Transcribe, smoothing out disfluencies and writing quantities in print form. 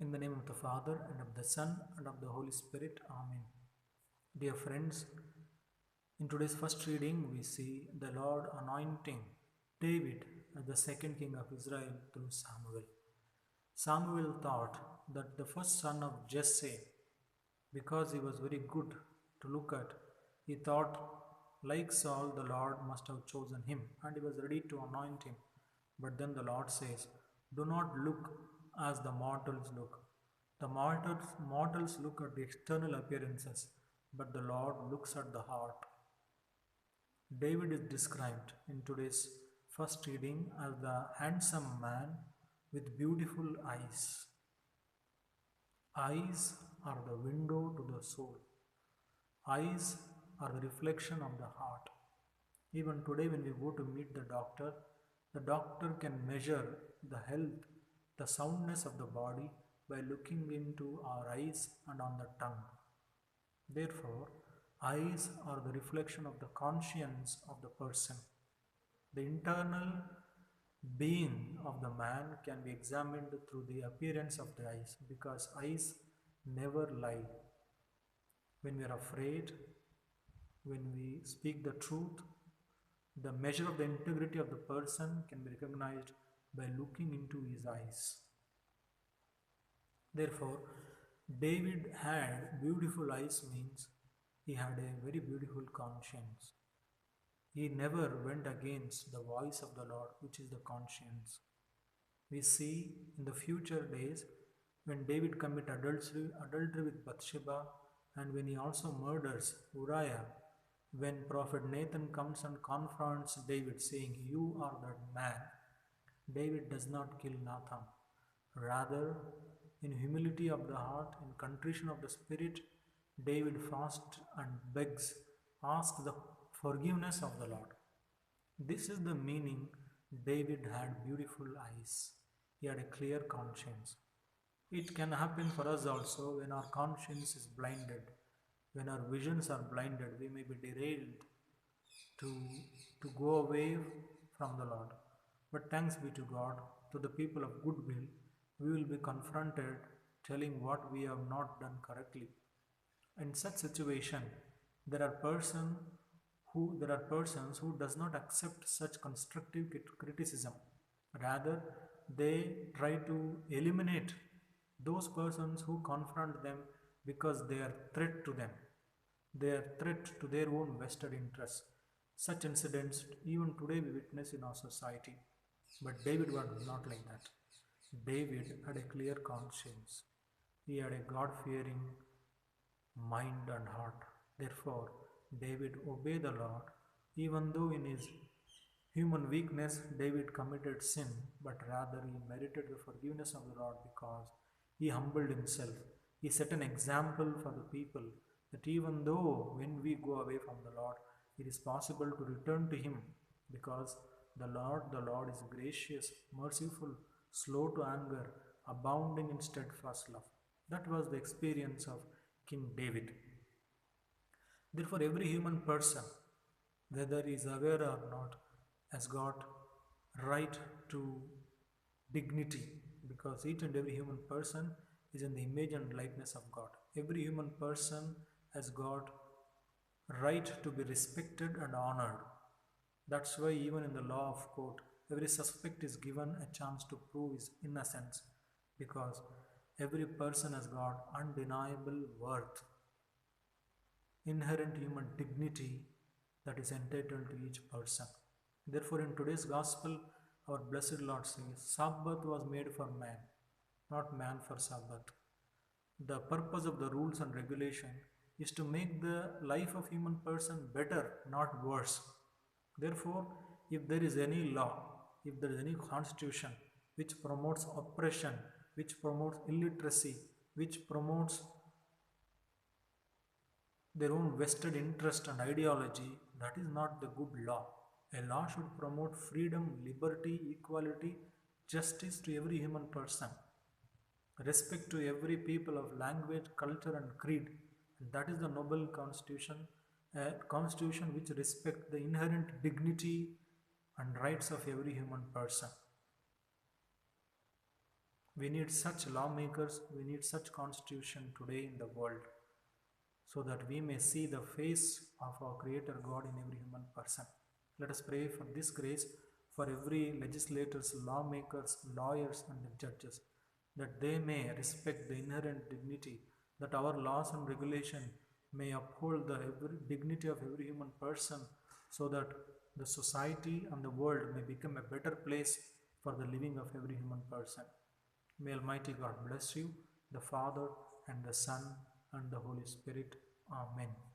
In the name of the Father, and of the Son, and of the Holy Spirit. Amen. Dear friends, in today's first reading, we see the Lord anointing David as the second king of Israel through Samuel. Samuel thought that the first son of Jesse, because he was very good to look at, he thought, like Saul, the Lord must have chosen him, and he was ready to anoint him. But then the Lord says, do not look as the mortals look. The mortals look at the external appearances, but the Lord looks at the heart. David is described in today's first reading as the handsome man with beautiful eyes. Eyes are the window to the soul. Eyes are the reflection of the heart. Even today, when we go to meet the doctor can measure the health, the soundness of the body by looking into our eyes and on the tongue. Therefore, eyes are the reflection of the conscience of the person. The internal being of the man can be examined through the appearance of the eyes, because eyes never lie. When we are afraid, when we speak the truth, the measure of the integrity of the person can be recognized by looking into his eyes. Therefore, David had beautiful eyes means he had a very beautiful conscience. He never went against the voice of the Lord, which is the conscience. We see in the future days when David commits adultery with Bathsheba, and when he also murders Uriah, when Prophet Nathan comes and confronts David saying, you are that man, David does not kill Nathan. Rather, in humility of the heart, in contrition of the spirit, David fasts and begs, asks the forgiveness of the Lord. This is the meaning. David had beautiful eyes. He had a clear conscience. It can happen for us also when our conscience is blinded, when our visions are blinded, we may be derailed to go away from the Lord. But thanks be to God, to the people of goodwill, we will be confronted telling what we have not done correctly. In such situation, there are persons who does not accept such constructive criticism. Rather, they try to eliminate those persons who confront them because they are threat to them. They are threat to their own vested interests. Such incidents even today we witness in our society. But David was not like that. David had a clear conscience. He had a God-fearing mind and heart. Therefore, David obeyed the Lord, even though in his human weakness David committed sin, but rather he merited the forgiveness of the Lord because he humbled himself. He set an example for the people that even though when we go away from the Lord, it is possible to return to him, because the Lord is gracious, merciful, slow to anger, abounding in steadfast love. That was the experience of King David. Therefore, every human person, whether he is aware or not, has got right to dignity, because each and every human person is in the image and likeness of God. Every human person has got right to be respected and honored. That's why even in the law of court, every suspect is given a chance to prove his innocence, because every person has got undeniable worth, inherent human dignity that is entitled to each person. Therefore, in today's gospel, our blessed Lord says, Sabbath was made for man, not man for Sabbath. The purpose of the rules and regulation is to make the life of human person better, not worse. Therefore, if there is any law, if there is any constitution which promotes oppression, which promotes illiteracy, which promotes their own vested interest and ideology, that is not the good law. A law should promote freedom, liberty, equality, justice to every human person, respect to every people of language, culture and creed. And that is the noble constitution, a constitution which respects the inherent dignity and rights of every human person. We need such lawmakers, we need such constitution today in the world so that we may see the face of our Creator God in every human person. Let us pray for this grace for every legislators, lawmakers, lawyers, and the judges, that they may respect the inherent dignity, that our laws and regulation may uphold the dignity of every human person, so that the society and the world may become a better place for the living of every human person. May Almighty God bless you, the Father and the Son and the Holy Spirit. Amen.